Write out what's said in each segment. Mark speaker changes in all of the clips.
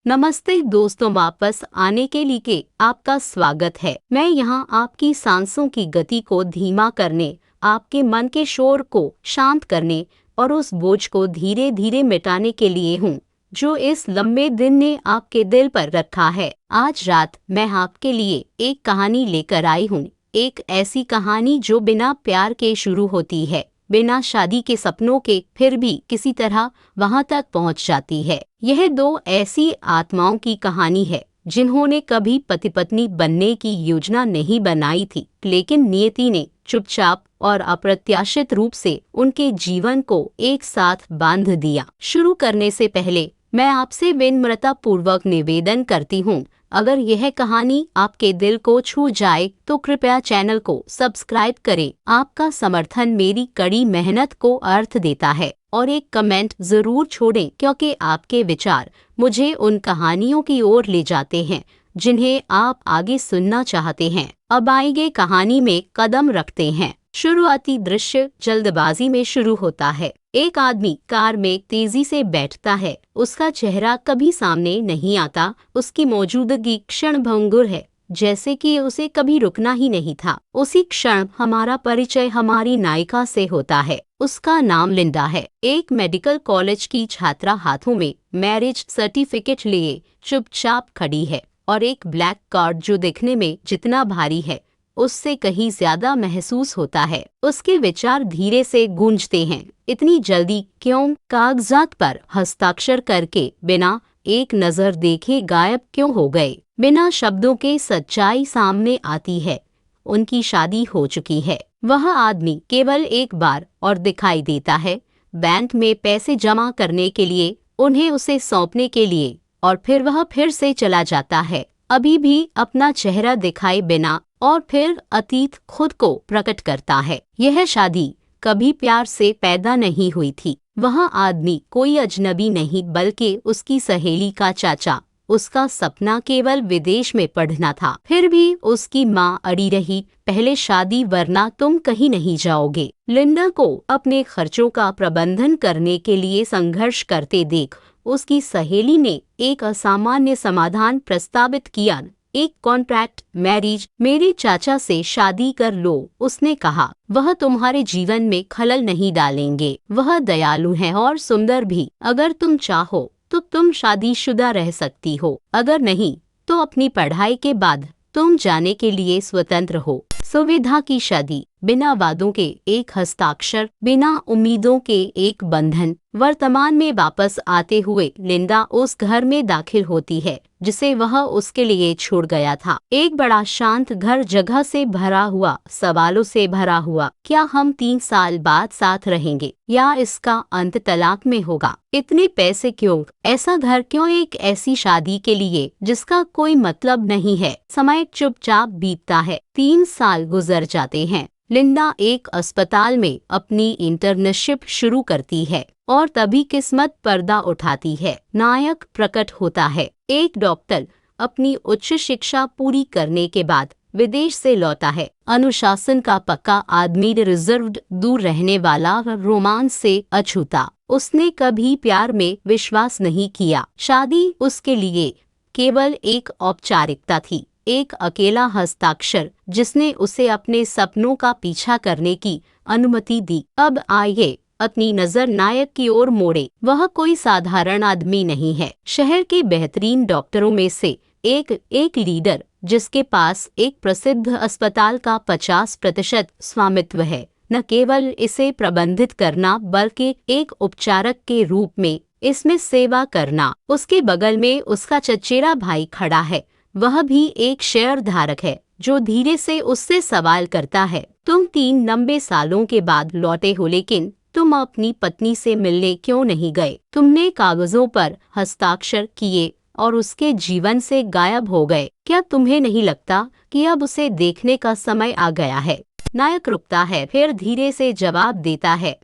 Speaker 1: नमस्ते दोस्तों, वापस आने के लिए आपका स्वागत है। मैं यहाँ आपकी सांसों की गति को धीमा करने, आपके मन के शोर को शांत करने और उस बोझ को धीरे धीरे मिटाने के लिए हूँ जो इस लंबे दिन ने आपके दिल पर रखा है। आज रात मैं आपके लिए एक कहानी लेकर आई हूँ, एक ऐसी कहानी जो बिना प्यार के शुरू होती है, बिना शादी के सपनों के, फिर भी किसी तरह वहां तक पहुंच जाती है। यह दो ऐसी आत्माओं की कहानी है जिन्होंने कभी पति पत्नी बनने की योजना नहीं बनाई थी, लेकिन नियति ने चुपचाप और अप्रत्याशित रूप से उनके जीवन को एक साथ बांध दिया। शुरू करने से पहले मैं आपसे विनम्रता पूर्वक निवेदन करती हूँ, अगर यह कहानी आपके दिल को छू जाए तो कृपया चैनल को सब्सक्राइब करें। आपका समर्थन मेरी कड़ी मेहनत को अर्थ देता है। और एक कमेंट जरूर छोड़ें, क्योंकि आपके विचार मुझे उन कहानियों की ओर ले जाते हैं जिन्हें आप आगे सुनना चाहते हैं। अब आइए कहानी में कदम रखते हैं। शुरुआती दृश्य जल्दबाजी में शुरू होता है। एक आदमी कार में तेजी से बैठता है। उसका चेहरा कभी सामने नहीं आता। उसकी मौजूदगी क्षणभंगुर है, जैसे कि उसे कभी रुकना ही नहीं था। उसी क्षण हमारा परिचय हमारी नायिका से होता है। उसका नाम लिंडा है, एक मेडिकल कॉलेज की छात्रा, हाथों में मैरिज सर्टिफिकेट लिए चुपचाप खड़ी है और एक ब्लैक कार्ड जो दिखने में जितना भारी है उससे कहीं ज्यादा महसूस होता है। उसके विचार धीरे से गूंजते हैं, इतनी जल्दी क्यों? कागजात पर हस्ताक्षर करके बिना एक नजर देखे गायब क्यों हो गए? बिना शब्दों के सच्चाई सामने आती है, उनकी शादी हो चुकी है। वह आदमी केवल एक बार और दिखाई देता है, बैंक में पैसे जमा करने के लिए, उन्हें उसे सौंपने के लिए, और फिर वह फिर से चला जाता है, अभी भी अपना चेहरा दिखाए बिना। और फिर अतीत खुद को प्रकट करता है। यह शादी कभी प्यार से पैदा नहीं हुई थी। वह आदमी कोई अजनबी नहीं, बल्कि उसकी सहेली का चाचा। उसका सपना केवल विदेश में पढ़ना था। फिर भी उसकी माँ अड़ी रही, पहले शादी वरना तुम कहीं नहीं जाओगे। लिंडा को अपने खर्चों का प्रबंधन करने के लिए संघर्ष करते देख उसकी सहेली ने एक असामान्य समाधान प्रस्तावित किया, एक कॉन्ट्रैक्ट मैरिज। मेरे चाचा से शादी कर लो, उसने कहा। वह तुम्हारे जीवन में खलल नहीं डालेंगे। वह दयालु हैं और सुंदर भी। अगर तुम चाहो तो तुम शादीशुदा रह सकती हो, अगर नहीं तो अपनी पढ़ाई के बाद तुम जाने के लिए स्वतंत्र हो। सुविधा की शादी, बिना वादों के एक हस्ताक्षर, बिना उम्मीदों के एक बंधन। वर्तमान में वापस आते हुए लिंडा उस घर में दाखिल होती है जिसे वह उसके लिए छोड़ गया था। एक बड़ा शांत घर, जगह से भरा हुआ, सवालों से भरा हुआ। क्या हम 3 साल बाद साथ रहेंगे या इसका अंत तलाक में होगा? इतने पैसे क्यों? ऐसा घर क्यों? एक ऐसी शादी के लिए जिसका कोई मतलब नहीं है। समय चुपचाप बीतता है। 3 साल गुजर जाते हैं। लिंडा एक अस्पताल में अपनी इंटर्नशिप शुरू करती है और तभी किस्मत पर्दा उठाती है। नायक प्रकट होता है। एक डॉक्टर अपनी उच्च शिक्षा पूरी करने के बाद विदेश से लौटा है। अनुशासन का पक्का आदमी, रिजर्व्ड, दूर रहने वाला, रोमांस से अछूता। उसने कभी प्यार में विश्वास नहीं किया। शादी उसके लिए केवल एक औपचारिकता थी, एक अकेला हस्ताक्षर जिसने उसे अपने सपनों का पीछा करने की अनुमति दी। अब आइए अपनी नजर नायक की ओर मोड़े। वह कोई साधारण आदमी नहीं है, शहर के बेहतरीन डॉक्टरों में से एक लीडर जिसके पास एक प्रसिद्ध अस्पताल का 50% स्वामित्व है। न केवल इसे प्रबंधित करना, बल्कि एक उपचारक के रूप में इसमें सेवा करना। उसके बगल में उसका चचेरा भाई खड़ा है। वह भी एक शेयर धारक है जो धीरे से उससे सवाल करता है, तुम 3 लंबे सालों के बाद लौटे हो, लेकिन तुम अपनी पत्नी से मिलने क्यों नहीं गए? तुमने कागजों पर हस्ताक्षर किए और उसके जीवन से गायब हो गए। क्या तुम्हें नहीं लगता कि अब उसे देखने का समय आ गया है? नायक रुकता है, फिर धीरे से जवाब देता है,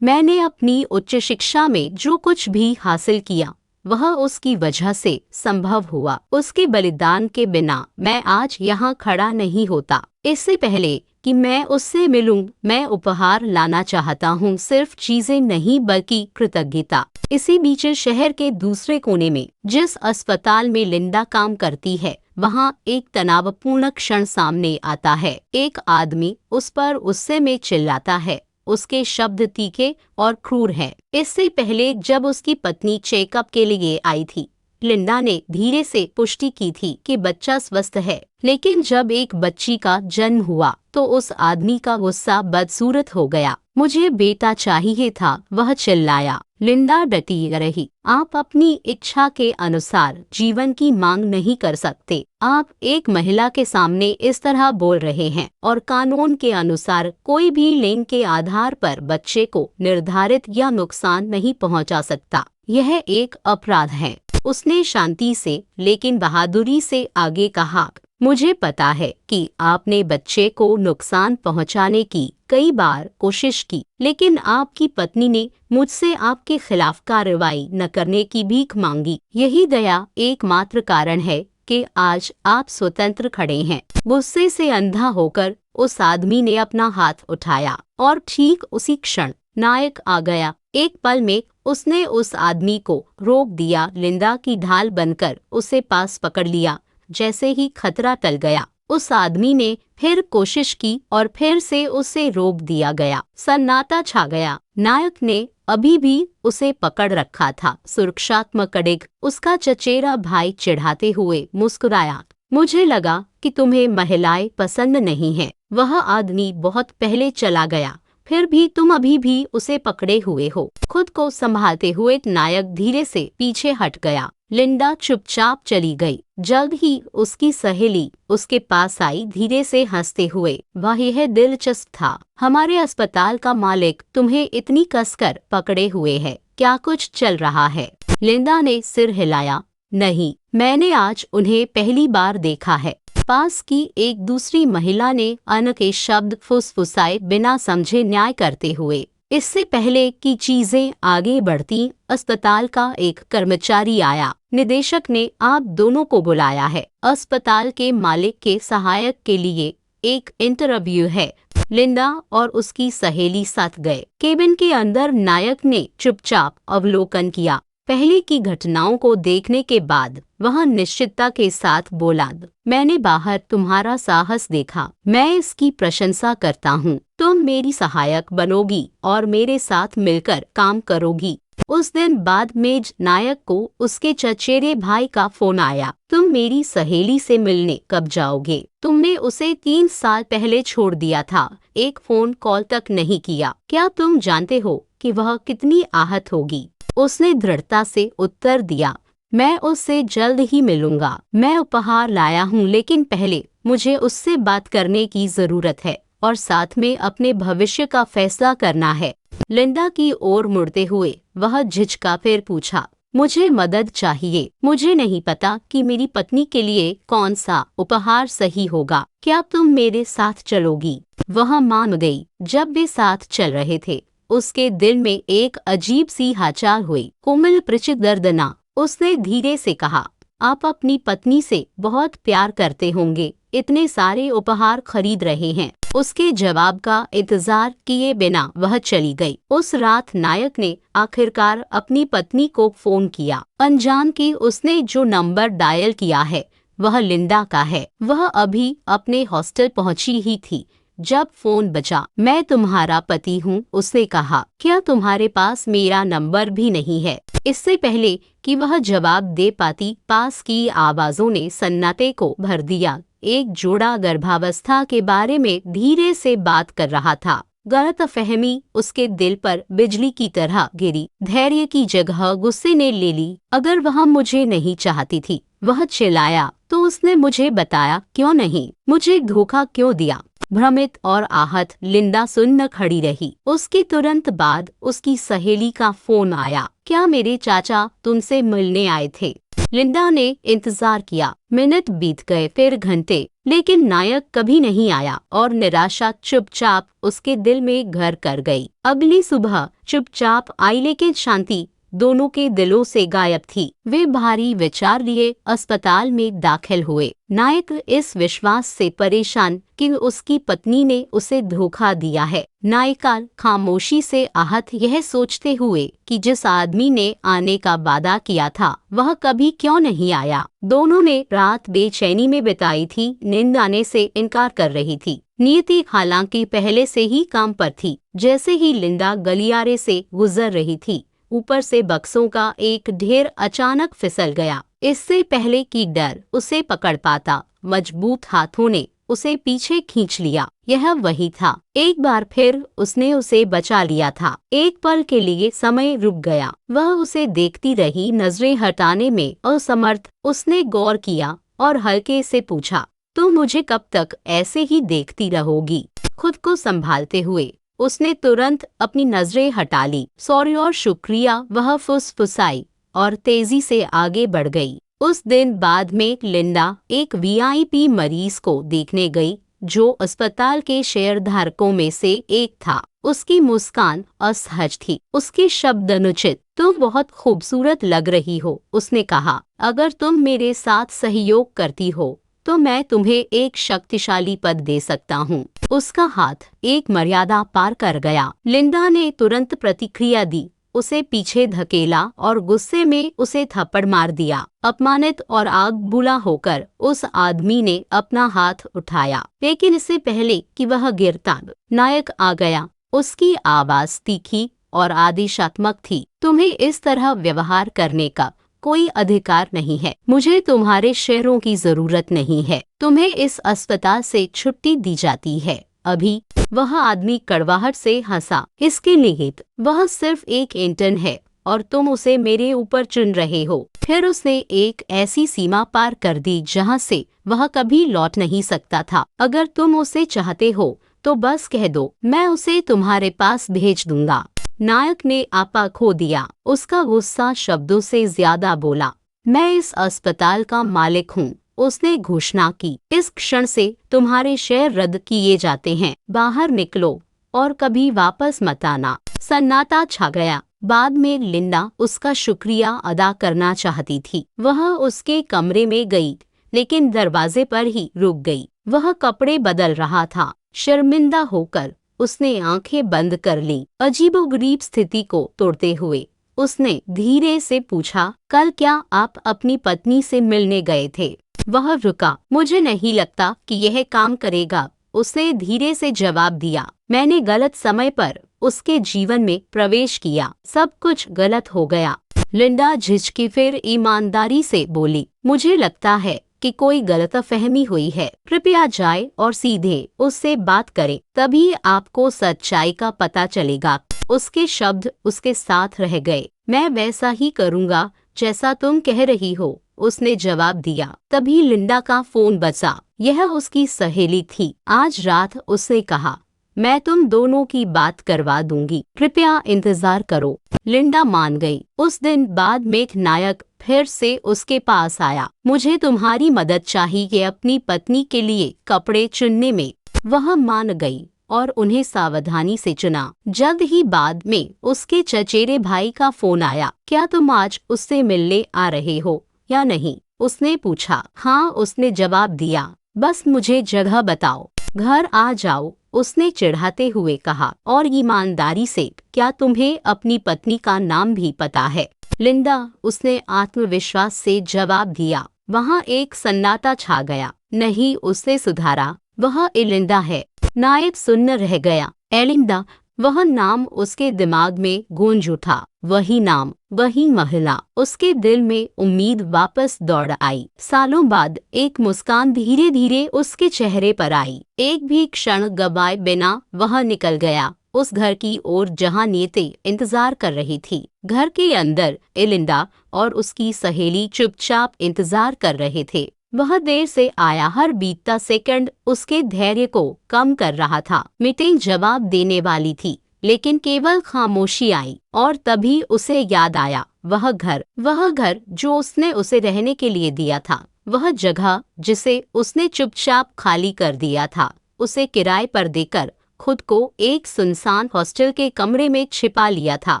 Speaker 1: मैंने अपनी उच्च शिक्षा में जो कुछ भी हासिल किया वह उसकी वजह से संभव हुआ। उसके बलिदान के बिना मैं आज यहाँ खड़ा नहीं होता। इससे पहले कि मैं उससे मिलूं, मैं उपहार लाना चाहता हूँ, सिर्फ चीजें नहीं बल्कि कृतज्ञता। इसी बीच शहर के दूसरे कोने में जिस अस्पताल में लिंडा काम करती है, वहाँ एक तनावपूर्ण क्षण सामने आता है। एक आदमी उस पर गुस्से में चिल्लाता है। उसके शब्द तीखे और क्रूर हैं। इससे पहले जब उसकी पत्नी चेकअप के लिए आई थी, लिंडा ने धीरे से पुष्टि की थी कि बच्चा स्वस्थ है, लेकिन जब एक बच्ची का जन्म हुआ तो उस आदमी का गुस्सा बदसूरत हो गया। मुझे बेटा चाहिए था, वह चिल्लाया। लिंडा डटी रही। आप अपनी इच्छा के अनुसार जीवन की मांग नहीं कर सकते। आप एक महिला के सामने इस तरह बोल रहे हैं और कानून के अनुसार कोई भी लिंग के आधार पर बच्चे को निर्धारित या नुकसान नहीं पहुंचा सकता। यह एक अपराध है। उसने शांति से लेकिन बहादुरी से आगे कहा, मुझे पता है कि आपने बच्चे को नुकसान पहुंचाने की कई बार कोशिश की, लेकिन आपकी पत्नी ने मुझसे आपके खिलाफ कार्रवाई न करने की भीख मांगी। यही दया एकमात्र कारण है कि आज आप स्वतंत्र खड़े हैं। गुस्से से अंधा होकर उस आदमी ने अपना हाथ उठाया और ठीक उसी क्षण नायक आ गया। एक पल में उसने उस आदमी को रोक दिया। लिंडा की ढाल बनकर उसे पास पकड़ लिया। जैसे ही खतरा टल गया, उस आदमी ने फिर कोशिश की और फिर से उसे रोक दिया गया। सन्नाटा छा गया। नायक ने अभी भी उसे पकड़ रखा था। सुरक्षात्मक कड़िग उसका चचेरा भाई चिढ़ाते हुए मुस्कुराया। मुझे लगा कि तुम्हें महिलाएं पसंद नहीं हैं। वह आदमी बहुत पहले चला गया, फिर भी तुम अभी भी उसे पकड़े हुए हो। खुद को संभालते हुए नायक धीरे से पीछे हट गया। लिंडा चुपचाप चली गई। जल्द ही उसकी सहेली उसके पास आई, धीरे से हंसते हुए। वह यह दिलचस्प था। हमारे अस्पताल का मालिक तुम्हें इतनी कसकर पकड़े हुए है, क्या कुछ चल रहा है? लिंडा ने सिर हिलाया। नहीं, मैंने आज उन्हें पहली बार देखा है। पास की एक दूसरी महिला ने अन के शब्द फुसफुसाए, बिना समझे न्याय करते हुए। इससे पहले कि चीजें आगे बढ़ती, अस्पताल का एक कर्मचारी आया। निदेशक ने आप दोनों को बुलाया है। अस्पताल के मालिक के सहायक के लिए एक इंटरव्यू है। लिंडा और उसकी सहेली साथ गए। केबिन के अंदर नायक ने चुपचाप अवलोकन किया। पहले की घटनाओं को देखने के बाद वह निश्चितता के साथ बोला, मैंने बाहर तुम्हारा साहस देखा। मैं इसकी प्रशंसा करता हूँ। तुम मेरी सहायक बनोगी और मेरे साथ मिलकर काम करोगी। उस दिन बाद में नायक को उसके चचेरे भाई का फोन आया। तुम मेरी सहेली से मिलने कब जाओगे? तुमने उसे 3 साल पहले छोड़ दिया था, एक फोन कॉल तक नहीं किया। क्या तुम जानते हो कि वह कितनी आहत होगी? उसने दृढ़ता से उत्तर दिया, मैं उससे जल्द ही मिलूंगा। मैं उपहार लाया हूँ, लेकिन पहले मुझे उससे बात करने की जरूरत है और साथ में अपने भविष्य का फैसला करना है। लिंडा की ओर मुड़ते हुए वह झिझका, फिर पूछा, मुझे मदद चाहिए। मुझे नहीं पता कि मेरी पत्नी के लिए कौन सा उपहार सही होगा। क्या तुम मेरे साथ चलोगी? वह मान गई। जब वे साथ चल रहे थे, उसके दिल में एक अजीब सी हलचल हुई। कोमल परिचित दर्दना। उसने धीरे से कहा, आप अपनी पत्नी से बहुत प्यार करते होंगे, इतने सारे उपहार खरीद रहे हैं। उसके जवाब का इंतजार किए बिना वह चली गई। उस रात नायक ने आखिरकार अपनी पत्नी को फोन किया। अनजान कि उसने जो नंबर डायल किया है वह लिंडा का है। वह अभी अपने हॉस्टल पहुंची ही थी जब फोन बजा। मैं तुम्हारा पति हूँ, उसने कहा। क्या तुम्हारे पास मेरा नंबर भी नहीं है? इससे पहले कि वह जवाब दे पाती, पास की आवाजों ने सन्नाटे को भर दिया। एक जोड़ा गर्भावस्था के बारे में धीरे से बात कर रहा था। गलतफहमी उसके दिल पर बिजली की तरह गिरी। धैर्य की जगह गुस्से ने ले ली। अगर वह मुझे नहीं चाहती थी, वह चिल्लाया, तो उसने मुझे बताया क्यों नहीं? मुझे धोखा क्यों दिया? भ्रमित और आहत लिंडा सुन्न खड़ी रही। उसके तुरंत बाद उसकी सहेली का फोन आया। क्या मेरे चाचा तुमसे मिलने आए थे? लिंडा ने इंतजार किया। मिनट बीत गए, फिर घंटे, लेकिन नायक कभी नहीं आया और निराशा चुपचाप उसके दिल में घर कर गई। अगली सुबह चुपचाप आई, लेकिन शांति दोनों के दिलों से गायब थी। वे भारी विचार लिए अस्पताल में दाखिल हुए। नायक इस विश्वास से परेशान कि उसकी पत्नी ने उसे धोखा दिया है। नायिका खामोशी से आहत यह सोचते हुए कि जिस आदमी ने आने का वादा किया था वह कभी क्यों नहीं आया। दोनों ने रात बेचैनी में बिताई थी, नींद आने से इनकार कर रही थी। नियति हालांकि पहले से ही काम पर थी। जैसे ही लिंडा गलियारे से गुजर रही थी, ऊपर से बक्सों का एक ढेर अचानक फिसल गया। इससे पहले कि डर उसे पकड़ पाता, मजबूत हाथों ने उसे पीछे खींच लिया। यह वही था, एक बार फिर उसने उसे बचा लिया था। एक पल के लिए समय रुक गया। वह उसे देखती रही, नजरें हटाने में असमर्थ। उसने गौर किया और हल्के से पूछा, तुम मुझे कब तक ऐसे ही देखती रहोगी? खुद को संभालते हुए उसने तुरंत अपनी नजरें हटा ली। सॉरी और शुक्रिया, वह फुसफुसाई और तेजी से आगे बढ़ गई। उस दिन बाद में लिंडा एक वीआईपी मरीज को देखने गई जो अस्पताल के शेयरधारकों में से एक था। उसकी मुस्कान असहज थी, उसके शब्द अनुचित। तुम बहुत खूबसूरत लग रही हो, उसने कहा। अगर तुम मेरे साथ सहयोग करती हो तो मैं तुम्हें एक शक्तिशाली पद दे सकता हूँ। उसका हाथ एक मर्यादा पार कर गया। लिंडा ने तुरंत प्रतिक्रिया दी, उसे पीछे धकेला और गुस्से में उसे थप्पड़ मार दिया। अपमानित और आग बुला होकर उस आदमी ने अपना हाथ उठाया, लेकिन इससे पहले कि वह गिरता, नायक आ गया। उसकी आवाज तीखी और आदेशात्मक थी। तुम्हें इस तरह व्यवहार करने का कोई अधिकार नहीं है। मुझे तुम्हारे शेयरों की जरूरत नहीं है। तुम्हें इस अस्पताल से छुट्टी दी जाती है अभी। वह आदमी कड़वाहट से हंसा। इसके लिए वह सिर्फ एक इंटर्न है और तुम उसे मेरे ऊपर चुन रहे हो। फिर उसने एक ऐसी सीमा पार कर दी जहां से वह कभी लौट नहीं सकता था। अगर तुम उसे चाहते हो तो बस कह दो, मैं उसे तुम्हारे पास भेज दूंगा। नायक ने आपा खो दिया। उसका गुस्सा शब्दों से ज्यादा बोला। मैं इस अस्पताल का मालिक हूँ, उसने घोषणा की। इस क्षण से तुम्हारे शेयर रद्द किए जाते हैं। बाहर निकलो और कभी वापस मत आना। सन्नाटा छा गया। बाद में लिंडा उसका शुक्रिया अदा करना चाहती थी। वह उसके कमरे में गई, लेकिन दरवाजे पर ही रुक गई। वह कपड़े बदल रहा था। शर्मिंदा होकर उसने आंखें बंद कर ली। अजीबोगरीब स्थिति को तोड़ते हुए उसने धीरे से पूछा, कल क्या आप अपनी पत्नी से मिलने गए थे? वह रुका। मुझे नहीं लगता कि यह काम करेगा, उसने धीरे से जवाब दिया। मैंने गलत समय पर उसके जीवन में प्रवेश किया। सब कुछ गलत हो गया। लिंडा झिझकी फिर ईमानदारी से बोली, मुझे लगता है कि कोई गलतफहमी हुई है। कृपया जाए और सीधे उससे बात करें, तभी आपको सच्चाई का पता चलेगा। उसके शब्द उसके साथ रह गए। मैं वैसा ही करूँगा जैसा तुम कह रही हो, उसने जवाब दिया। तभी लिंडा का फोन बजा। यह उसकी सहेली थी। आज रात उसने कहा, मैं तुम दोनों की बात करवा दूंगी, कृपया इंतजार करो। लिंडा मान गई। उस दिन बाद में नायक फिर से उसके पास आया। मुझे तुम्हारी मदद चाहिए अपनी पत्नी के लिए कपड़े चुनने में। वह मान गई और उन्हें सावधानी से चुना। जल्द ही बाद में उसके चचेरे भाई का फोन आया। क्या तुम आज उससे मिलने आ रहे हो या नहीं? उसने पूछा। हाँ, उसने जवाब दिया। बस मुझे जगह बताओ, घर आ जाओ, उसने चिढ़ाते हुए कहा। और ईमानदारी से, क्या तुम्हें अपनी पत्नी का नाम भी पता है? लिंडा, उसने आत्मविश्वास से जवाब दिया। वहाँ एक सन्नाटा छा गया। नहीं, उसने सुधारा, वह एलिंडा है। नायक सुन्न रह गया। एलिंडा, वह नाम उसके दिमाग में गूंज उठा। वही नाम, वही महिला। उसके दिल में उम्मीद वापस दौड़ आई। सालों बाद एक मुस्कान धीरे धीरे उसके चेहरे पर आई। एक भी क्षण गवाए बिना वह निकल गया उस घर की ओर जहां नियति इंतजार कर रही थी। घर के अंदर एलिंडा और उसकी सहेली चुपचाप इंतजार कर रहे थे। वह देर से आया। हर बीतता सेकंड उसके धैर्य को कम कर रहा था। मीटिंग जवाब देने वाली थी, लेकिन केवल खामोशी आई। और तभी उसे याद आया, वह घर जो उसने उसे रहने के लिए दिया था, वह जगह जिसे उसने चुपचाप खाली कर दिया था, उसे किराए पर देकर खुद को एक सुनसान हॉस्टल के कमरे में छिपा लिया था।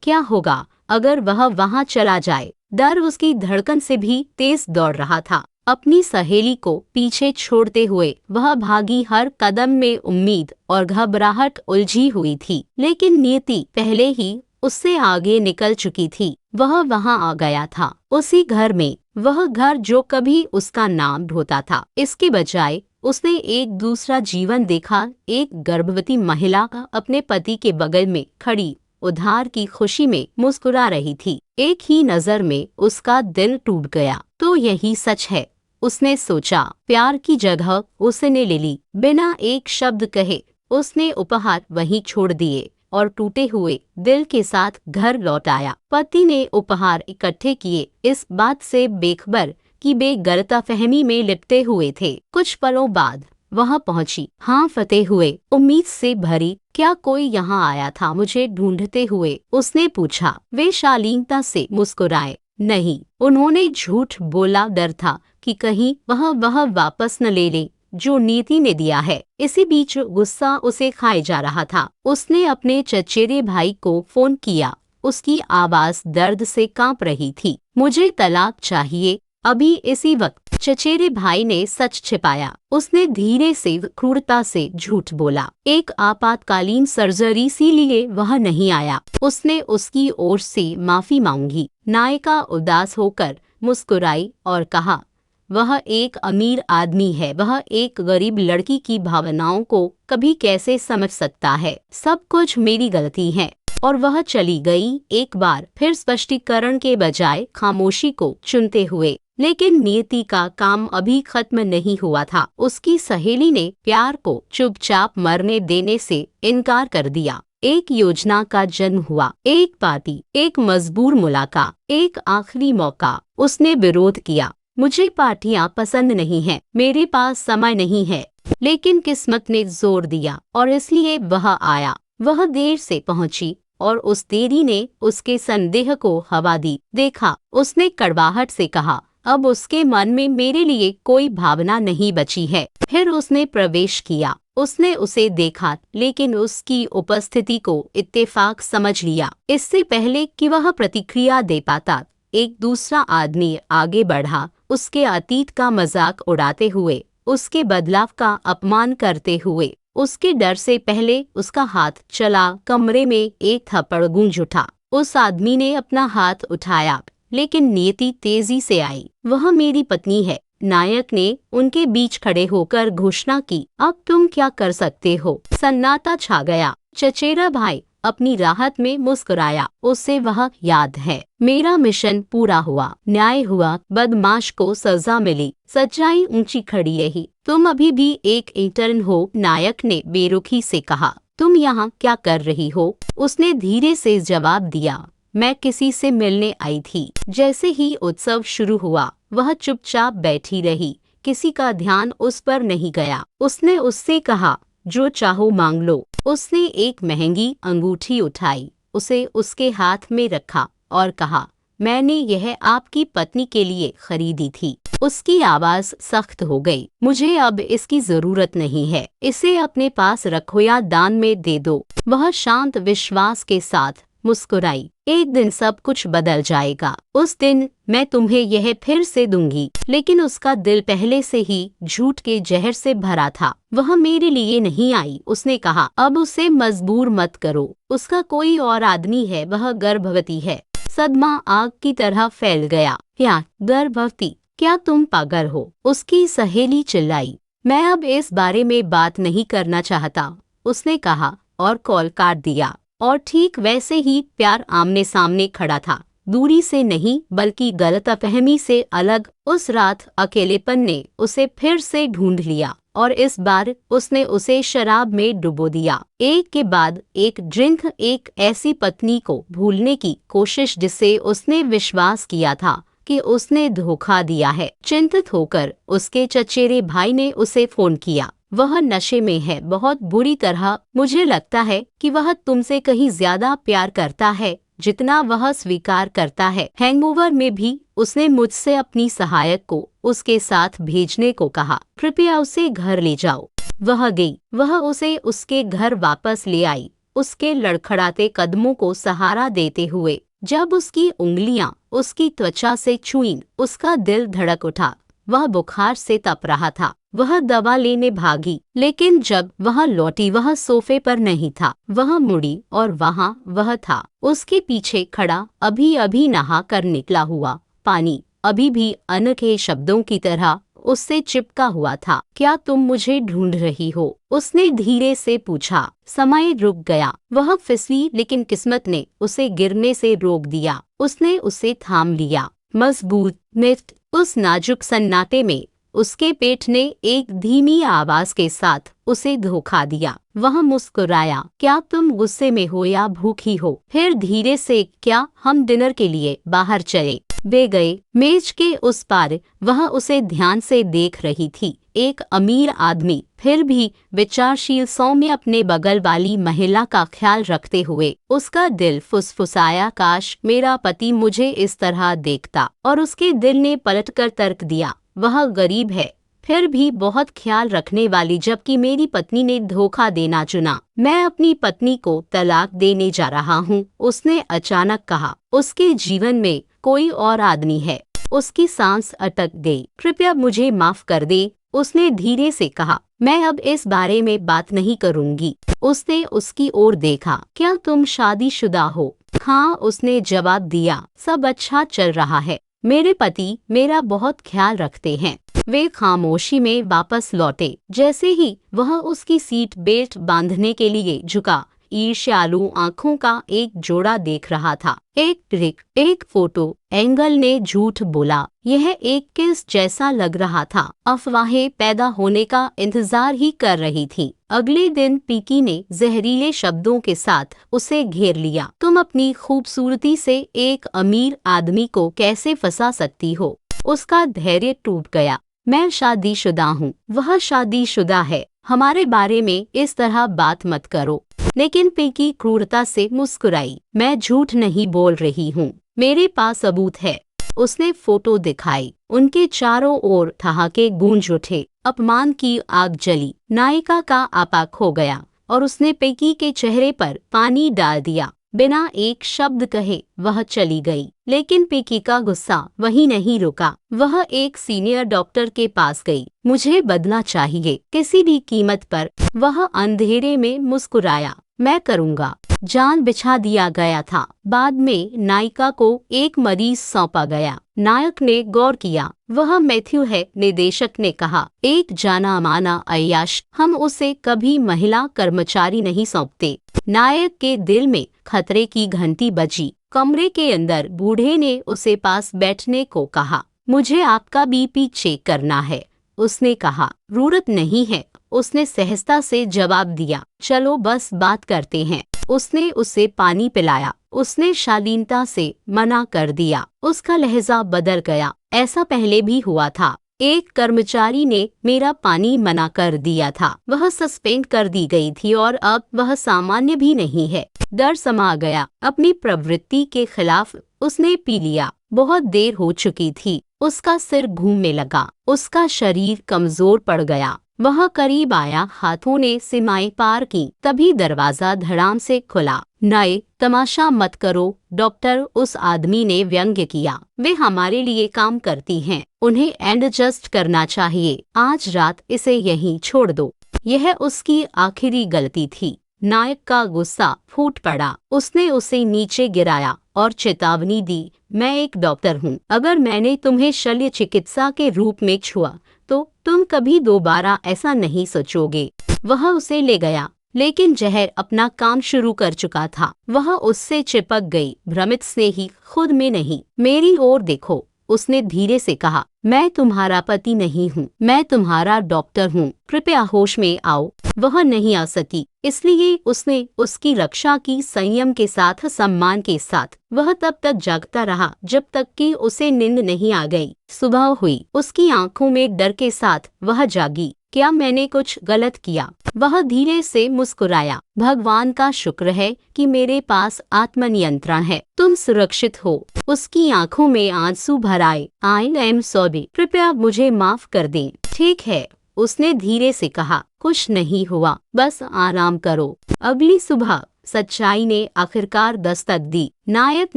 Speaker 1: क्या होगा अगर वह वहां चला जाए। डर उसकी धड़कन से भी तेज दौड़ रहा था। अपनी सहेली को पीछे छोड़ते हुए वह भागी, हर कदम में उम्मीद और घबराहट उलझी हुई थी। लेकिन नियति पहले ही उससे आगे निकल चुकी थी। वह वहां आ गया था, उसी घर में, वह घर जो कभी उसका नाम ढोता था। इसके बजाय उसने एक दूसरा जीवन देखा। एक गर्भवती महिला अपने पति के बगल में खड़ी उधार की खुशी में मुस्कुरा रही थी। एक ही नजर में उसका दिल टूट गया। तो यही सच है, उसने सोचा। प्यार की जगह उसने ले ली। बिना एक शब्द कहे उसने उपहार वहीं छोड़ दिए और टूटे हुए दिल के साथ घर लौट आया। पति ने उपहार इकट्ठे किए, इस बात से बेखबर कि वे गलतफहमी में लिपटे हुए थे। कुछ पलों बाद वह पहुंची, हाँफते हुए, उम्मीद से भरी। क्या कोई यहाँ आया था मुझे ढूंढते हुए? उसने पूछा। वे शालीनता से मुस्कुराए। नहीं, उन्होंने झूठ बोला। डर था कि कहीं वह वापस न ले ले जो नीति ने दिया है। इसी बीच गुस्सा उसे खाए जा रहा था। उसने अपने चचेरे भाई को फोन किया। उसकी आवाज दर्द से कांप रही थी। मुझे तलाक चाहिए, अभी इसी वक्त। चचेरे भाई ने सच छिपाया। उसने धीरे से क्रूरता से झूठ बोला। एक आपातकालीन सर्जरी, इसीलिए वह नहीं आया। उसने उसकी ओर से माफी मांगी। नायिका उदास होकर मुस्कुराई और कहा, वह एक अमीर आदमी है, वह एक गरीब लड़की की भावनाओं को कभी कैसे समझ सकता है? सब कुछ मेरी गलती है। और वह चली गई, एक बार फिर स्पष्टीकरण के बजाय खामोशी को चुनते हुए। लेकिन नियति का काम अभी खत्म नहीं हुआ था। उसकी सहेली ने प्यार को चुपचाप मरने देने से इनकार कर दिया। एक योजना का जन्म हुआ, एक पार्टी, एक मजबूर मुलाकात, एक आखिरी मौका। उसने विरोध किया। मुझे पार्टियां पसंद नहीं हैं, मेरे पास समय नहीं है। लेकिन किस्मत ने जोर दिया और इसलिए वह आया। वह देर से पहुंची और उस देरी ने उसके संदेह को हवा दी। देखा, उसने कड़वाहट से कहा, अब उसके मन में मेरे लिए कोई भावना नहीं बची है। फिर उसने प्रवेश किया। उसने उसे देखा, लेकिन उसकी उपस्थिति को इत्तेफाक समझ लिया। इससे पहले कि वह प्रतिक्रिया दे पाता, एक दूसरा आदमी आगे बढ़ा, उसके अतीत का मजाक उड़ाते हुए, उसके बदलाव का अपमान करते हुए। उसके डर से पहले उसका हाथ चला। कमरे में एक थप्पड़ गूंज उठा। उस आदमी ने अपना हाथ उठाया, लेकिन नियति तेजी से आई। वह मेरी पत्नी है, नायक ने उनके बीच खड़े होकर घोषणा की। अब तुम क्या कर सकते हो? सन्नाटा छा गया। चचेरा भाई अपनी राहत में मुस्कुराया। उससे वह याद है, मेरा मिशन पूरा हुआ, न्याय हुआ, बदमाश को सजा मिली, सच्चाई ऊंची खड़ी रही। तुम अभी भी एक इंटर्न हो, नायक ने बेरुखी से कहा। तुम यहाँ क्या कर रही हो? उसने धीरे से जवाब दिया, मैं किसी से मिलने आई थी। जैसे ही उत्सव शुरू हुआ, वह चुपचाप बैठी रही। किसी का ध्यान उस पर नहीं गया। उसने उससे कहा, जो चाहो मांग लो। उसने एक महंगी अंगूठी उठाई, उसे उसके हाथ में रखा और कहा, मैंने यह आपकी पत्नी के लिए खरीदी थी। उसकी आवाज सख्त हो गई। मुझे अब इसकी जरूरत नहीं है, इसे अपने पास रखो या दान में दे दो। वह शांत विश्वास के साथ मुस्कुराई। एक दिन सब कुछ बदल जाएगा। उस दिन मैं तुम्हें यह फिर से दूंगी। लेकिन उसका दिल पहले से ही झूठ के जहर से भरा था। वह मेरे लिए नहीं आई, उसने कहा। अब उसे मजबूर मत करो। उसका कोई और आदमी है, वह गर्भवती है। सदमा आग की तरह फैल गया। क्या गर्भवती? क्या तुम पागल हो? उसकी सहेली चिल्लाई। मैं अब इस बारे में बात नहीं करना चाहता, उसने कहा और कॉल काट दिया। और ठीक वैसे ही प्यार आमने सामने खड़ा था, दूरी से नहीं बल्कि गलतफहमी से अलग। उस रात अकेलेपन ने उसे फिर से ढूंढ लिया और इस बार उसने उसे शराब में डुबो दिया। एक के बाद एक ड्रिंक, एक ऐसी पत्नी को भूलने की कोशिश जिसे उसने विश्वास किया था कि उसने धोखा दिया है। चिंतित होकर उसके चचेरे भाई ने उसे फोन किया। वह नशे में है, बहुत बुरी तरह। मुझे लगता है कि वह तुमसे कहीं ज्यादा प्यार करता है जितना वह स्वीकार करता है। हैंगओवर में भी उसने मुझसे अपनी सहायक को उसके साथ भेजने को कहा। कृपया उसे घर ले जाओ। वह गई। वह उसे उसके घर वापस ले आई, उसके लड़खड़ाते कदमों को सहारा देते हुए। जब उसकी उंगलियां उसकी त्वचा से छुईं, उसका दिल धड़क उठा। वह बुखार से तप रहा था। वह दवा लेने भागी, लेकिन जब वह लौटी वह सोफे पर नहीं था। वह मुड़ी और वहाँ वह था, उसके पीछे खड़ा, अभी अभी नहा कर निकला हुआ पानी अभी भी अनके शब्दों की तरह उससे चिपका हुआ था। क्या तुम मुझे ढूंढ रही हो? उसने धीरे से पूछा। समय रुक गया। वह फिसली, लेकिन किस्मत ने उसे गिरने से रोक दिया। उसने उसे थाम लिया, मजबूत निष्ठ। उस नाजुक सन्नाटे में उसके पेट ने एक धीमी आवाज के साथ उसे धोखा दिया। वह मुस्कुराया। क्या तुम गुस्से में हो या भूखी हो? फिर धीरे से, क्या हम डिनर के लिए बाहर चले? वे गए। मेज के उस पार वह उसे ध्यान से देख रही थी। एक अमीर आदमी, फिर भी विचारशील, सौम्य, अपने बगल वाली महिला का ख्याल रखते हुए। उसका दिल फुसफुसाया, काश मेरा पति मुझे इस तरह देखता। और उसके दिल ने पलटकर तर्क दिया, वह गरीब है, फिर भी बहुत ख्याल रखने वाली, जबकि मेरी पत्नी ने धोखा देना चुना। मैं अपनी पत्नी को तलाक देने जा रहा हूँ, उसने अचानक कहा। उसके जीवन में कोई और आदमी है। उसकी सांस अटक गई। कृपया मुझे माफ कर दे, उसने धीरे से कहा। मैं अब इस बारे में बात नहीं करूंगी। उसने उसकी ओर देखा। क्या तुम शादीशुदा हो? हाँ, उसने जवाब दिया। सब अच्छा चल रहा है। मेरे पति मेरा बहुत ख्याल रखते हैं। वे खामोशी में वापस लौटे। जैसे ही वह उसकी सीट बेल्ट बांधने के लिए झुका, ईर्ष्यालु आंखों का एक जोड़ा देख रहा था। एक ट्रिक, एक फोटो एंगल ने झूठ बोला। यह एक किस जैसा लग रहा था। अफवाहें पैदा होने का इंतजार ही कर रही थी। अगले दिन पीकी ने जहरीले शब्दों के साथ उसे घेर लिया। तुम अपनी खूबसूरती से एक अमीर आदमी को कैसे फंसा सकती हो? उसका धैर्य टूट गया। मैं शादीशुदा हूँ, वह शादीशुदा है। हमारे बारे में इस तरह बात मत करो। लेकिन पीकी क्रूरता से मुस्कुराई। मैं झूठ नहीं बोल रही हूँ, मेरे पास सबूत है। उसने फोटो दिखाई। उनके चारों ओर ठहाके गूंज उठे। अपमान की आग जली। नायिका का आपा खो गया और उसने पीकी के चेहरे पर पानी डाल दिया। बिना एक शब्द कहे वह चली गई। लेकिन पीकी का गुस्सा वहीं नहीं रुका। वह एक सीनियर डॉक्टर के पास गई। मुझे बदला चाहिए, किसी भी कीमत पर। वह अंधेरे में मुस्कुराया। मैं करूँगा। जान बिछा दिया गया था। बाद में नायिका को एक मरीज सौंपा गया। नायक ने गौर किया। वह मैथ्यू है, निदेशक ने कहा। एक जाना माना अय्याश। हम उसे कभी महिला कर्मचारी नहीं सौंपते। नायक के दिल में खतरे की घंटी बजी। कमरे के अंदर बूढ़े ने उसे पास बैठने को कहा। मुझे आपका बीपी चेक करना है, उसने कहा। जरूरत नहीं है, उसने सहजता से जवाब दिया। चलो बस बात करते हैं। उसने उसे पानी पिलाया। उसने शालीनता से मना कर दिया। उसका लहजा बदल गया। ऐसा पहले भी हुआ था। एक कर्मचारी ने मेरा पानी मना कर दिया था। वह सस्पेंड कर दी गई थी और अब वह सामान्य भी नहीं है। डर समा गया। अपनी प्रवृत्ति के खिलाफ उसने पी लिया। बहुत देर हो चुकी थी। उसका सिर घूमने लगा। उसका शरीर कमजोर पड़ गया। वह करीब आया। हाथों ने सीमाएं पार की। तभी दरवाजा धड़ाम से खुला। नए, तमाशा मत करो डॉक्टर, उस आदमी ने व्यंग्य किया। वे हमारे लिए काम करती हैं, उन्हें एडजस्ट करना चाहिए। आज रात इसे यहीं छोड़ दो। यह उसकी आखिरी गलती थी। नायक का गुस्सा फूट पड़ा। उसने उसे नीचे गिराया और चेतावनी दी। मैं एक डॉक्टर हूँ। अगर मैंने तुम्हें शल्य चिकित्सा के रूप में छुआ तो तुम कभी दोबारा ऐसा नहीं सोचोगे। वह उसे ले गया, लेकिन जहर अपना काम शुरू कर चुका था। वह उससे चिपक गई, भ्रमित स्नेही, खुद में नहीं। मेरी ओर देखो, उसने धीरे से कहा। मैं तुम्हारा पति नहीं हूँ, मैं तुम्हारा डॉक्टर हूँ। कृपया होश में आओ। वह नहीं आ सकी, इसलिए उसने उसकी रक्षा की, संयम के साथ, सम्मान के साथ। वह तब तक जागता रहा जब तक कि उसे नींद नहीं आ गई। सुबह हुई। उसकी आंखों में डर के साथ वह जागी। क्या मैंने कुछ गलत किया? वह धीरे से मुस्कुराया। भगवान का शुक्र है कि मेरे पास आत्मनियंत्रण है। तुम सुरक्षित हो। उसकी आंखों में आंसू भर आए। आई एम सॉरी, कृपया मुझे माफ कर दें। ठीक है, उसने धीरे से कहा। कुछ नहीं हुआ, बस आराम करो। अगली सुबह सच्चाई ने आखिरकार दस्तक दी। नायक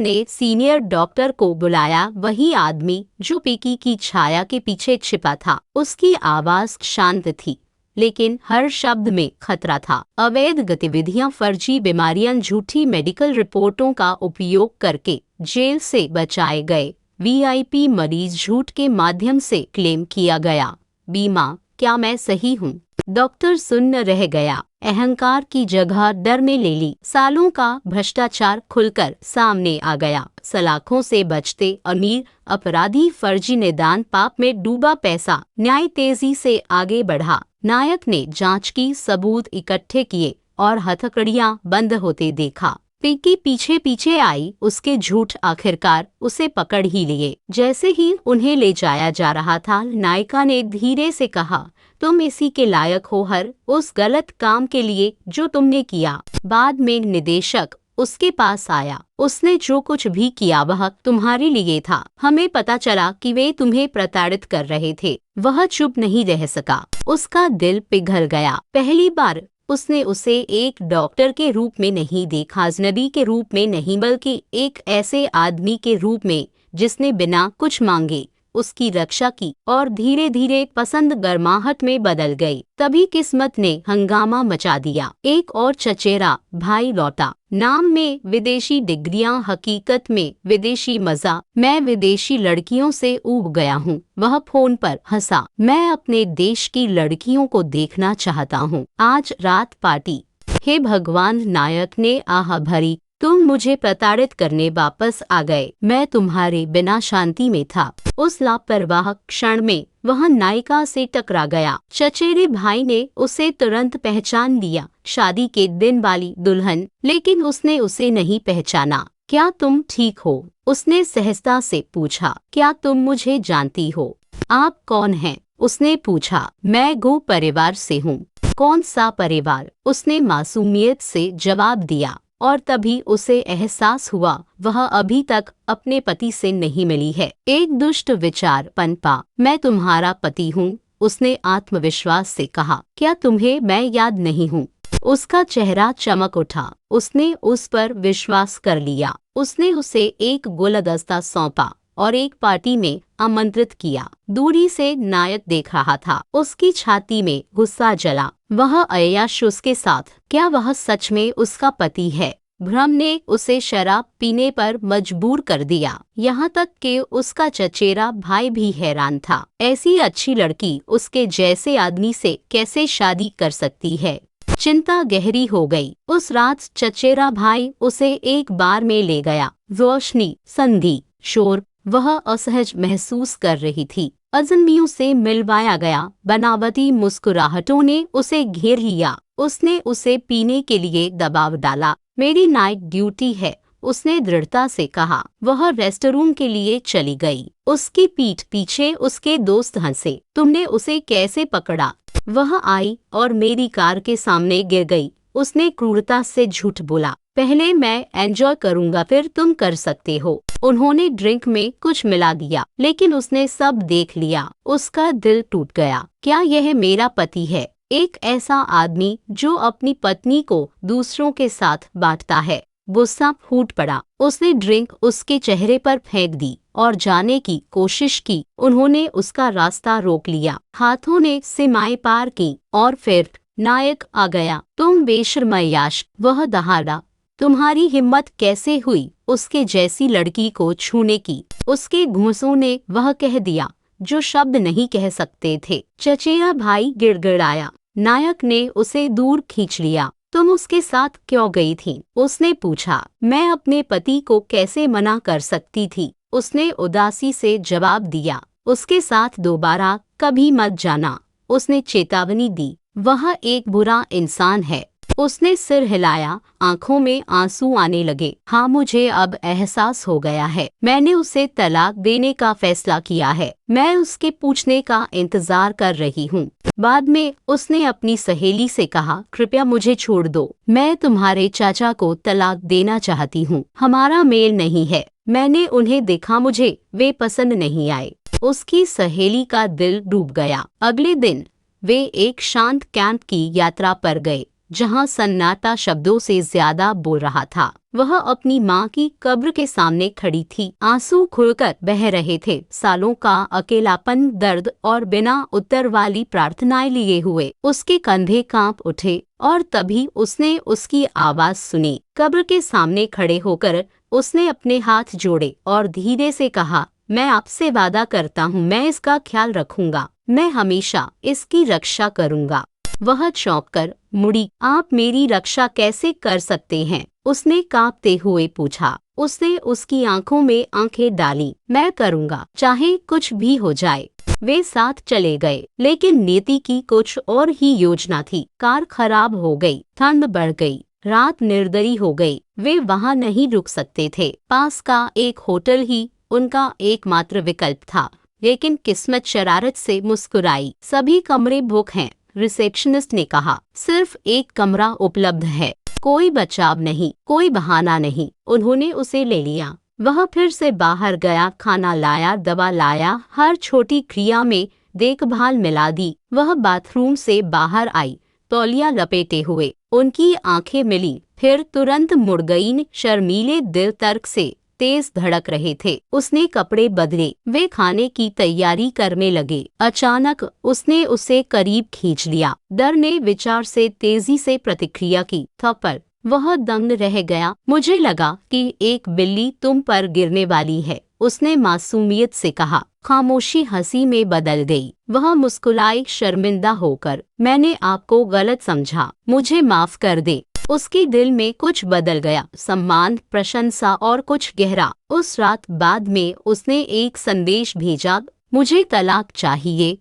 Speaker 1: ने सीनियर डॉक्टर को बुलाया, वही आदमी जो पिकी की छाया के पीछे छिपा था। उसकी आवाज शांत थी, लेकिन हर शब्द में खतरा था। अवैध गतिविधियां, फर्जी बीमारियां, झूठी मेडिकल रिपोर्टों का उपयोग करके जेल से बचाए गए वीआईपी मरीज, झूठ के माध्यम से क्लेम किया गया बीमा। क्या मैं सही हूँ? डॉक्टर सुन्न रह गया। अहंकार की जगह डर में ले ली। सालों का भ्रष्टाचार खुलकर सामने आ गया। सलाखों से बचते अमीर अपराधी, फर्जी निदान, पाप में डूबा पैसा। न्याय तेजी से आगे बढ़ा। नायक ने जांच की, सबूत इकट्ठे किए और हथकड़ियां बंद होते देखा। पिकी पीछे पीछे आई, उसके झूठ आखिरकार उसे पकड़ ही लिए। जैसे ही उन्हें ले जाया जा रहा था, नायिका ने धीरे से कहा, तुम इसी के लायक हो, हर उस गलत काम के लिए जो तुमने किया। बाद में निदेशक उसके पास आया। उसने जो कुछ भी किया वह तुम्हारे लिए था। हमें पता चला कि वे तुम्हें प्रताड़ित कर रहे थे। वह चुप नहीं रह सका। उसका दिल पिघल गया। पहली बार उसने उसे एक डॉक्टर के रूप में नहीं देखा, अजनबी के रूप में नहीं, बल्कि एक ऐसे आदमी के रूप में जिसने बिना कुछ मांगे उसकी रक्षा की। और धीरे धीरे पसंद गर्माहट में बदल गई। तभी किस्मत ने हंगामा मचा दिया। एक और चचेरा भाई लौटा। नाम में विदेशी डिग्रियां, हकीकत में विदेशी मजा। मैं विदेशी लड़कियों से ऊब गया हूँ। वह फोन पर हंसा। मैं अपने देश की लड़कियों को देखना चाहता हूँ। आज रात पार्टी। हे भगवान, नायक ने आह भरी। तुम मुझे प्रताड़ित करने वापस आ गए। मैं तुम्हारे बिना शांति में था। उस लापरवाह क्षण में वह नायिका से टकरा गया। चचेरे भाई ने उसे तुरंत पहचान लिया, शादी के दिन वाली दुल्हन, लेकिन उसने उसे नहीं पहचाना। क्या तुम ठीक हो? उसने सहजता से पूछा। क्या तुम मुझे जानती हो? आप कौन हैं? उसने पूछा। मैं गो परिवार से हूँ। कौन सा परिवार? उसने मासूमियत से जवाब दिया। और तभी उसे एहसास हुआ वह अभी तक अपने पति से नहीं मिली है। एक दुष्ट विचार पनपा। मैं तुम्हारा पति हूँ, उसने आत्मविश्वास से कहा। क्या तुम्हें मैं याद नहीं हूँ? उसका चेहरा चमक उठा। उसने उस पर विश्वास कर लिया। उसने उसे एक गुलदस्ता सौंपा और एक पार्टी में आमंत्रित किया। दूरी से नायक देख रहा था। उसकी छाती में गुस्सा जला। वह अय्याश उसके साथ। क्या वह सच में उसका पति है? भ्रम ने उसे शराब पीने पर मजबूर कर दिया। यहाँ तक कि उसका चचेरा भाई भी हैरान था। ऐसी अच्छी लड़की उसके जैसे आदमी से कैसे शादी कर सकती है? चिंता गहरी हो गई। उस रात चचेरा भाई उसे एक बार में ले गया। रोशनी, संधि, शोर। वह असहज महसूस कर रही थी। अजनबियों से मिलवाया गया। बनावटी मुस्कुराहटों ने उसे घेर लिया। उसने उसे पीने के लिए दबाव डाला। मेरी नाइट ड्यूटी है, उसने दृढ़ता से कहा। वह रेस्टरूम के लिए चली गई। उसकी पीठ पीछे उसके दोस्त हंसे। तुमने उसे कैसे पकड़ा? वह आई और मेरी कार के सामने गिर गई। उसने क्रूरता से झूठ बोला। पहले मैं एंजॉय करूंगा, फिर तुम कर सकते हो। उन्होंने ड्रिंक में कुछ मिला दिया, लेकिन उसने सब देख लिया। उसका दिल टूट गया। क्या यह मेरा पति है? एक ऐसा आदमी जो अपनी पत्नी को दूसरों के साथ बांटता है। गुस्सा फूट पड़ा। उसने ड्रिंक उसके चेहरे पर फेंक दी और जाने की कोशिश की। उन्होंने उसका रास्ता रोक लिया। हाथों ने सीमाएं पार की और फिर नायक आ गया। तुम बेशर्म अय्याश, वह दहाड़ा। तुम्हारी हिम्मत कैसे हुई उसके जैसी लड़की को छूने की? उसके घूंसों ने वह कह दिया जो शब्द नहीं कह सकते थे। चचेरा भाई गिड़गिड़ाया। नायक ने उसे दूर खींच लिया। तुम उसके साथ क्यों गई थी? उसने पूछा। मैं अपने पति को कैसे मना कर सकती थी? उसने उदासी से जवाब दिया। उसके साथ दोबारा कभी मत जाना, उसने चेतावनी दी। वह एक बुरा इंसान है। उसने सिर हिलाया। आंखों में आंसू आने लगे। हाँ, मुझे अब एहसास हो गया है। मैंने उसे तलाक देने का फैसला किया है। मैं उसके पूछने का इंतजार कर रही हूँ। बाद में उसने अपनी सहेली से कहा, कृपया मुझे छोड़ दो। मैं तुम्हारे चाचा को तलाक देना चाहती हूँ। हमारा मेल नहीं है। मैंने उन्हें देखा, मुझे वे पसंद नहीं आए। उसकी सहेली का दिल डूब गया। अगले दिन वे एक शांत कैंप की यात्रा पर गए। जहां सन्नाटा शब्दों से ज्यादा बोल रहा था। वह अपनी माँ की कब्र के सामने खड़ी थी। आंसू खुलकर बह रहे थे। सालों का अकेलापन, दर्द और बिना उत्तर वाली प्रार्थनाएं लिए हुए उसके कंधे कांप उठे और तभी उसने उसकी आवाज सुनी। कब्र के सामने खड़े होकर उसने अपने हाथ जोड़े और धीरे से कहा, मैं आपसे वादा करता हूँ, मैं इसका ख्याल रखूंगा, मैं हमेशा इसकी रक्षा करूंगा। वह चौंककर मुड़ी। आप मेरी रक्षा कैसे कर सकते हैं? उसने कांपते हुए पूछा। उसने उसकी आंखों में आंखें डाली। मैं करूंगा, चाहे कुछ भी हो जाए। वे साथ चले गए, लेकिन नीति की कुछ और ही योजना थी। कार खराब हो गई, ठंड बढ़ गई, रात निर्दयी हो गई। वे वहां नहीं रुक सकते थे। पास का एक होटल ही उनका एकमात्र विकल्प था, लेकिन किस्मत शरारत से मुस्कुराई। सभी कमरे बुक हैं, रिसेप्शनिस्ट ने कहा। सिर्फ एक कमरा उपलब्ध है। कोई बचाव नहीं, कोई बहाना नहीं। उन्होंने उसे ले लिया। वह फिर से बाहर गया, खाना लाया, दवा लाया, हर छोटी क्रिया में देखभाल मिला दी। वह बाथरूम से बाहर आई, तौलिया लपेटे हुए। उनकी आंखें मिली, फिर तुरंत मुड़ गईं। शर्मीले दिल तर्क से तेज धड़क रहे थे। उसने कपड़े बदले, वे खाने की तैयारी करने लगे। अचानक उसने उसे करीब खींच लिया। डर ने विचार से तेजी से प्रतिक्रिया की। थप्पड़। वह दंग रह गया। मुझे लगा कि एक बिल्ली तुम पर गिरने वाली है, उसने मासूमियत से कहा। खामोशी हंसी में बदल गई। वह मुस्कुराई शर्मिंदा होकर। मैंने आपको गलत समझा, मुझे माफ कर दे। उसके दिल में कुछ बदल गया, सम्मान, प्रशंसा और कुछ गहरा। उस रात बाद में उसने एक संदेश भेजा, मुझे तलाक चाहिए।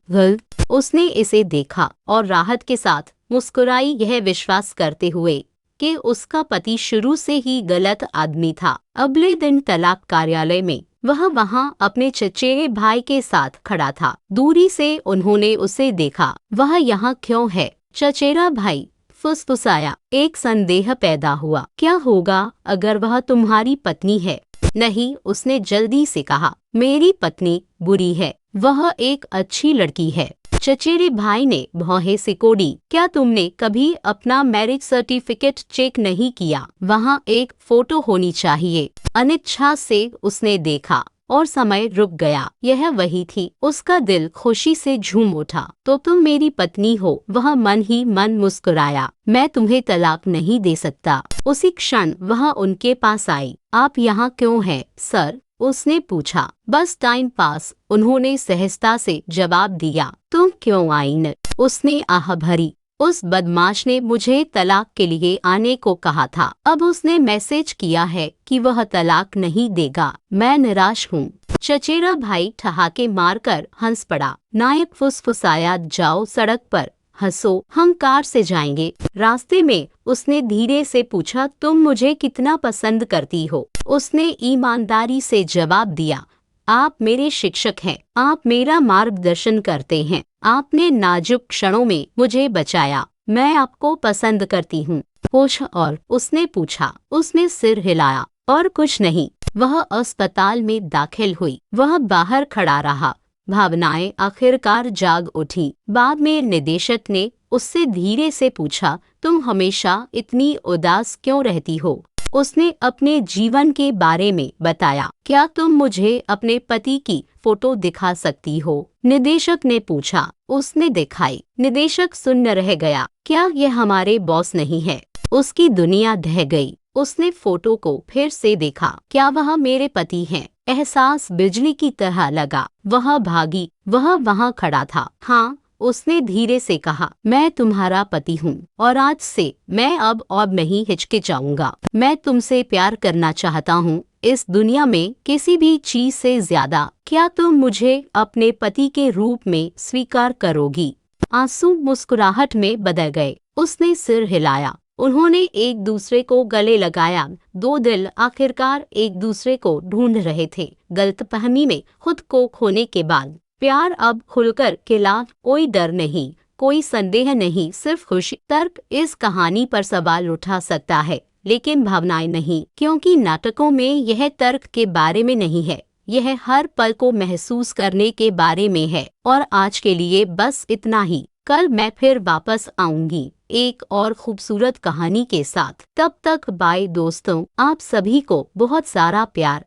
Speaker 1: उसने इसे देखा और राहत के साथ मुस्कुराई, यह विश्वास करते हुए कि उसका पति शुरू से ही गलत आदमी था। अगले दिन तलाक कार्यालय में वह वहां अपने चचेरे भाई के साथ खड़ा था। दूरी से उन्होंने उसे देखा। वह यहाँ क्यों है? चचेरा भाई फुसफुसाया। एक संदेह पैदा हुआ, क्या होगा अगर वह तुम्हारी पत्नी है? नहीं, उसने जल्दी से कहा, मेरी पत्नी बुरी है, वह एक अच्छी लड़की है। चचेरे भाई ने भौहें सिकोड़ी। क्या तुमने कभी अपना मैरिज सर्टिफिकेट चेक नहीं किया? वहाँ एक फोटो होनी चाहिए। अनिच्छा से उसने देखा और समय रुक गया। यह वही थी। उसका दिल खुशी से झूम उठा। तो तुम मेरी पत्नी हो? वह मन ही मन मुस्कुराया। मैं तुम्हें तलाक नहीं दे सकता। उसी क्षण वह उनके पास आई। आप यहाँ क्यों हैं, सर? उसने पूछा। बस टाइम पास, उन्होंने सहजता से जवाब दिया। तुम क्यों आई न? उसने आह भरी। उस बदमाश ने मुझे तलाक के लिए आने को कहा था। अब उसने मैसेज किया है कि वह तलाक नहीं देगा। मैं निराश हूँ। चचेरा भाई ठहाके मारकर हंस पड़ा। नायक फुसफुसाया, जाओ सड़क पर हंसो, हम कार से जाएंगे। रास्ते में उसने धीरे से पूछा, तुम मुझे कितना पसंद करती हो? उसने ईमानदारी से जवाब दिया, आप मेरे शिक्षक हैं, आप मेरा मार्गदर्शन करते हैं, आपने नाजुक क्षणों में मुझे बचाया, मैं आपको पसंद करती हूँ। कुछ और? उसने पूछा। उसने सिर हिलाया। और कुछ नहीं। वह अस्पताल में दाखिल हुई। वह बाहर खड़ा रहा। भावनाएं आखिरकार जाग उठी। बाद में निदेशक ने उससे धीरे से पूछा, तुम हमेशा इतनी उदास क्यों रहती हो? उसने अपने जीवन के बारे में बताया। क्या तुम मुझे अपने पति की फोटो दिखा सकती हो? निदेशक ने पूछा। उसने दिखाई। निदेशक सुन्न रह गया। क्या यह हमारे बॉस नहीं है? उसकी दुनिया ढह गई। उसने फोटो को फिर से देखा। क्या वह मेरे पति हैं? एहसास बिजली की तरह लगा। वह भागी। वह वहाँ खड़ा था। हाँ, उसने धीरे से कहा, मैं तुम्हारा पति हूँ और आज से मैं अब और नहीं हिचकिचाऊंगा। मैं तुमसे प्यार करना चाहता हूँ, इस दुनिया में किसी भी चीज से ज्यादा। क्या तुम मुझे अपने पति के रूप में स्वीकार करोगी? आंसू मुस्कुराहट में बदल गए। उसने सिर हिलाया। उन्होंने एक दूसरे को गले लगाया। दो दिल आखिरकार एक दूसरे को ढूंढ रहे थे। गलतफहमी में खुद को खोने के बाद प्यार अब खुलकर खिला। कोई डर नहीं, कोई संदेह नहीं, सिर्फ खुशी। तर्क इस कहानी पर सवाल उठा सकता है, लेकिन भावनाएं नहीं, क्योंकि नाटकों में यह तर्क के बारे में नहीं है, यह हर पल को महसूस करने के बारे में है। और आज के लिए बस इतना ही। कल मैं फिर वापस आऊंगी। एक और खूबसूरत कहानी के साथ। तब तक बाय दोस्तों, आप सभी को बहुत सारा प्यार।